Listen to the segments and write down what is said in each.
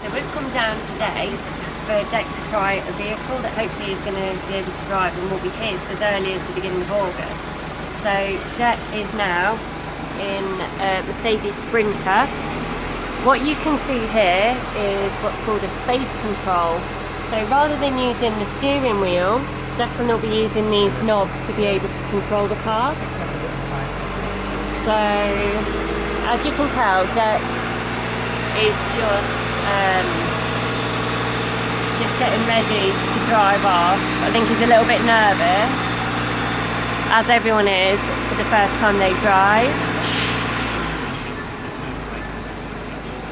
So we've come down today for Dec to try a vehicle that hopefully he's going to be able to drive and will be his as early as the beginning of August. So Dec is now in a Mercedes Sprinter. What you can see here is what's called a space control. So rather than using the steering wheel, Declan will be using these knobs to be able to control the car. So as you can tell, Dec is just getting ready to drive off. I think he's a little bit nervous, as everyone is for the first time they drive.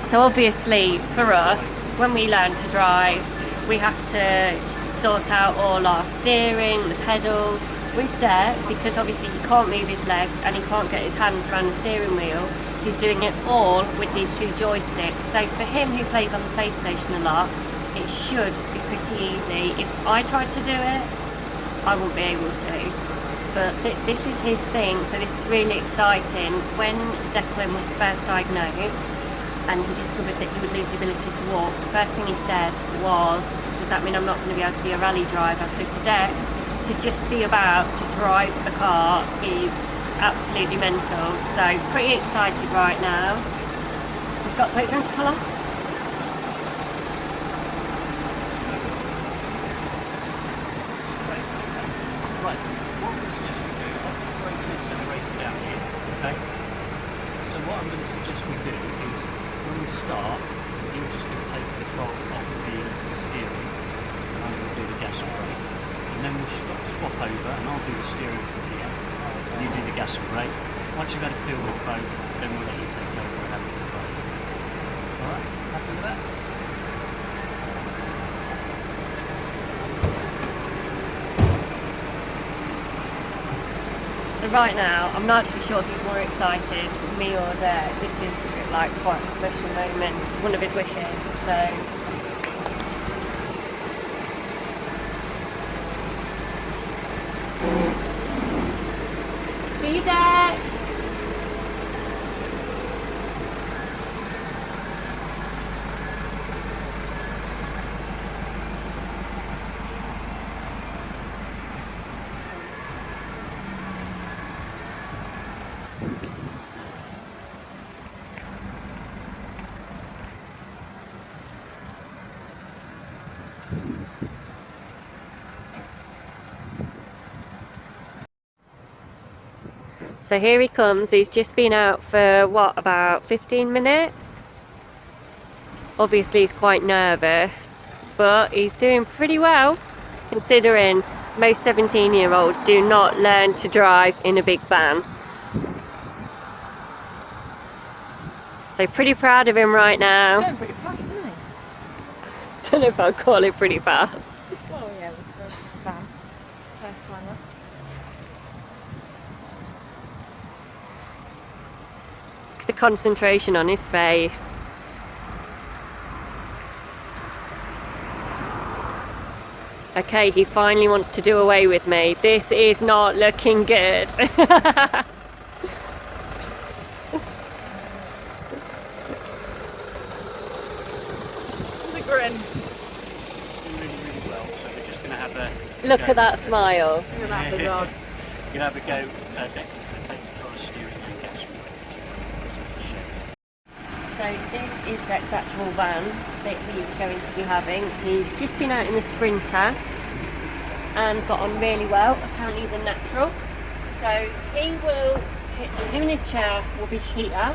So obviously for us, when we learn to drive, we have to sort out all our steering, the pedals. With Dec, because obviously he can't move his legs and he can't get his hands around the steering wheel, he's doing it all with these two joysticks. So for him, who plays on the PlayStation a lot, it should be pretty easy. If I tried to do it, I wouldn't be able to. But this is his thing, so this is really exciting. When Declan was first diagnosed and he discovered that he would lose the ability to walk, the first thing he said was, does that mean I'm not going to be able to be a rally driver? So for Dec to just be about to drive a car is absolutely mental. So pretty excited right now. Just got to wait for him to pull off. Right, what we suggest we do, I'll break it separated down here, okay? So what I'm going to suggest we do is, when we start, you're just going to take control off the steering, and I'm going to do the gas and brake. And then we'll swap over, and I'll do the steering from here, and you do the gas and brake. Once you've had a feel with both, then we'll let you take over and have a look. Alright, happy with that? So right now, I'm not actually sure who's more excited, me or Dec. This is like quite a special moment. It's one of his wishes, so. See you, Dec! So here he comes. He's just been out for what, about 15 minutes? Obviously he's quite nervous, but he's doing pretty well considering most 17-year-olds do not learn to drive in a big van. So pretty proud of him right now. He's going pretty fast, isn't he? Don't know if I'd call it pretty fast. Oh yeah, for a van. First timer. The concentration on his face. Okay, he finally wants to do away with me. This is not looking good. The grin. Doing really, really well, so we're just going to have a Look go. at that smile. Look at that bizarre. You'll have a go. Declan's going to take control of steering and gas and brake. So this is Dec's actual van that he's going to be having. He's just been out in the Sprinter and got on really well. Apparently he's a natural. So him and his chair will be here,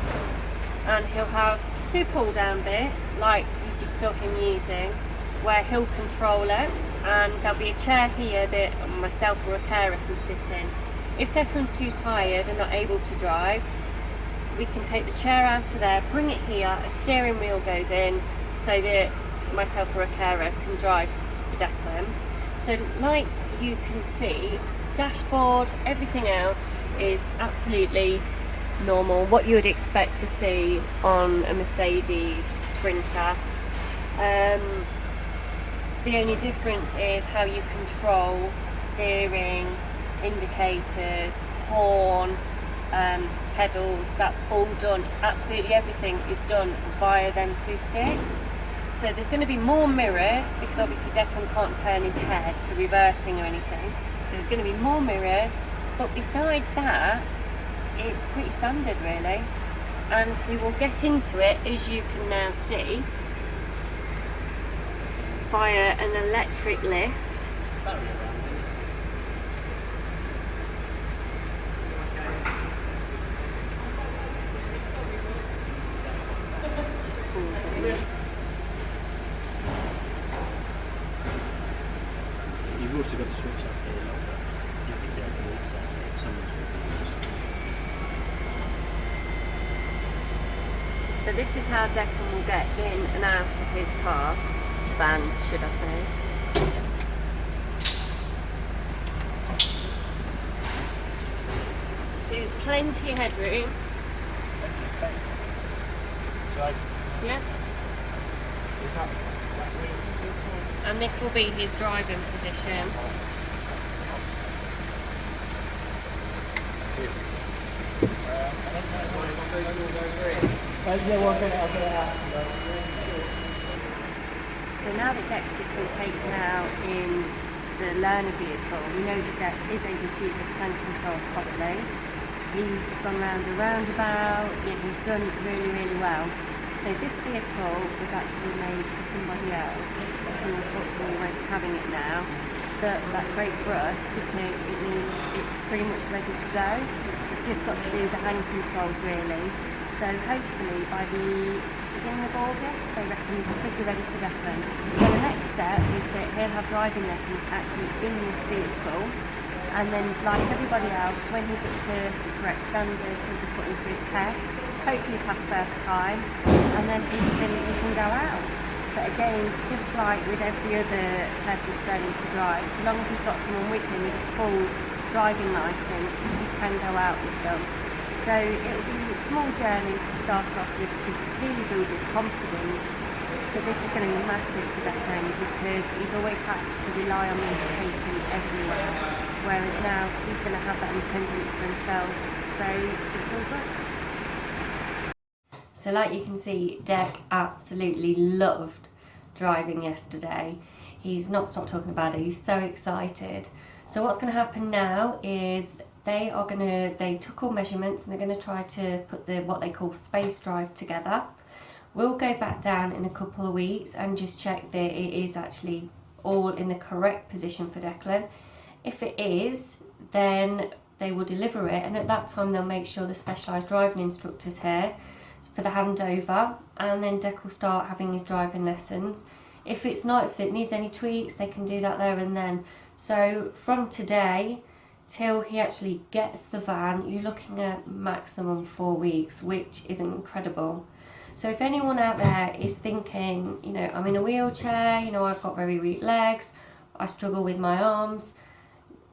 and he'll have two pull down bits like you just saw him using, where he'll control it, and there'll be a chair here that myself or a carer can sit in. If Declan's too tired and not able to drive, we can take the chair out of there, bring it here, a steering wheel goes in so that myself or a carer can drive for Declan. So like you can see, dashboard, everything else is absolutely normal, what you would expect to see on a Mercedes Sprinter. The only difference is how you control steering, indicators, horn, pedals. That's all done. Absolutely everything is done via them two sticks. So So there's going to be more mirrors because obviously Declan can't turn his head for reversing or anything. So there's going to be more mirrors, but besides that, it's pretty standard really. And we will get into it, as you can now see, via an electric lift. Just pause it. You've also got to switch up here a little bit. You can be able to reach that if someone's confused. So this is how Declan will get in and out of his car, van should I say. So there's plenty of headroom. Plenty of space. Right. Yeah. Is that room? And this will be his driving position. So now that Deck's just been taken out in the learner vehicle, we know that Deck is able to use the hand controls properly. He's gone round a roundabout, he's done really, really well. So this vehicle was actually made for somebody else, who unfortunately won't be having it now. But that's great for us because it means it's pretty much ready to go. We've just got to do the hand controls really. So hopefully by the beginning of August, they reckon this could be ready for Declan. So the next step is that he'll have driving lessons actually in this vehicle. And then, like everybody else, when he's up to the correct standard, he'll be put in for his test, hopefully pass first time, and then he can go out. But again, just like with every other person that's learning to drive, so long as he's got someone with him with a full driving licence, he can go out with them. So it'll be small journeys to start off with to really build his confidence. But this is going to be massive for Declan because he's always had to rely on me to take him everywhere. Whereas now he's going to have that independence for himself. So it's all good. So like you can see, Deck absolutely loved driving yesterday. He's not stopped talking about it. He's so excited. So what's going to happen now is they took all measurements and they're going to try to put what they call space drive together. We'll go back down in a couple of weeks and just check that it is actually all in the correct position for Declan. If it is, then they will deliver it, and at that time they'll make sure the specialised driving instructor's here for the handover, and then Dec will start having his driving lessons. If it's not, if it needs any tweaks, they can do that there and then. So from today till he actually gets the van, you're looking at maximum 4 weeks, which is incredible. So if anyone out there is thinking, I'm in a wheelchair, I've got very weak legs, I struggle with my arms,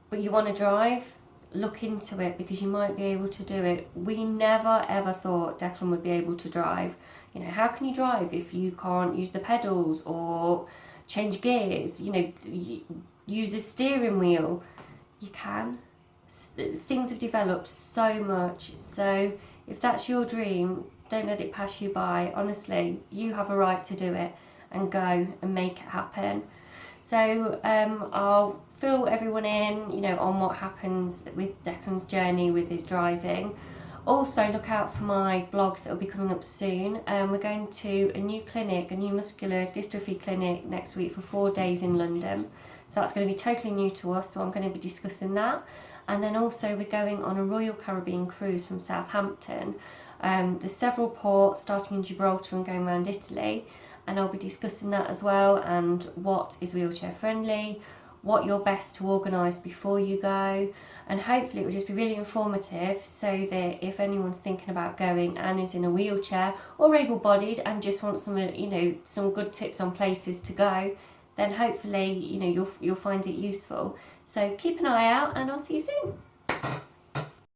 but you want to drive, look into it because you might be able to do it. We never ever thought Declan would be able to drive. How can you drive if you can't use the pedals or change gears, use a steering wheel? You can. Things have developed so much. So if that's your dream, don't let it pass you by. Honestly, you have a right to do it and go and make it happen. So I'll fill everyone in, on what happens with Declan's journey with his driving. Also look out for my blogs that will be coming up soon. We're going to a new clinic, a new muscular dystrophy clinic next week for 4 days in London. So that's going to be totally new to us, so I'm going to be discussing that. And then also we're going on a Royal Caribbean cruise from Southampton. There's several ports starting in Gibraltar and going around Italy, and I'll be discussing that as well, and what is wheelchair friendly, what you're best to organise before you go, and hopefully it will just be really informative so that if anyone's thinking about going and is in a wheelchair or able-bodied and just wants some some good tips on places to go, then hopefully you'll find it useful. So keep an eye out and I'll see you soon.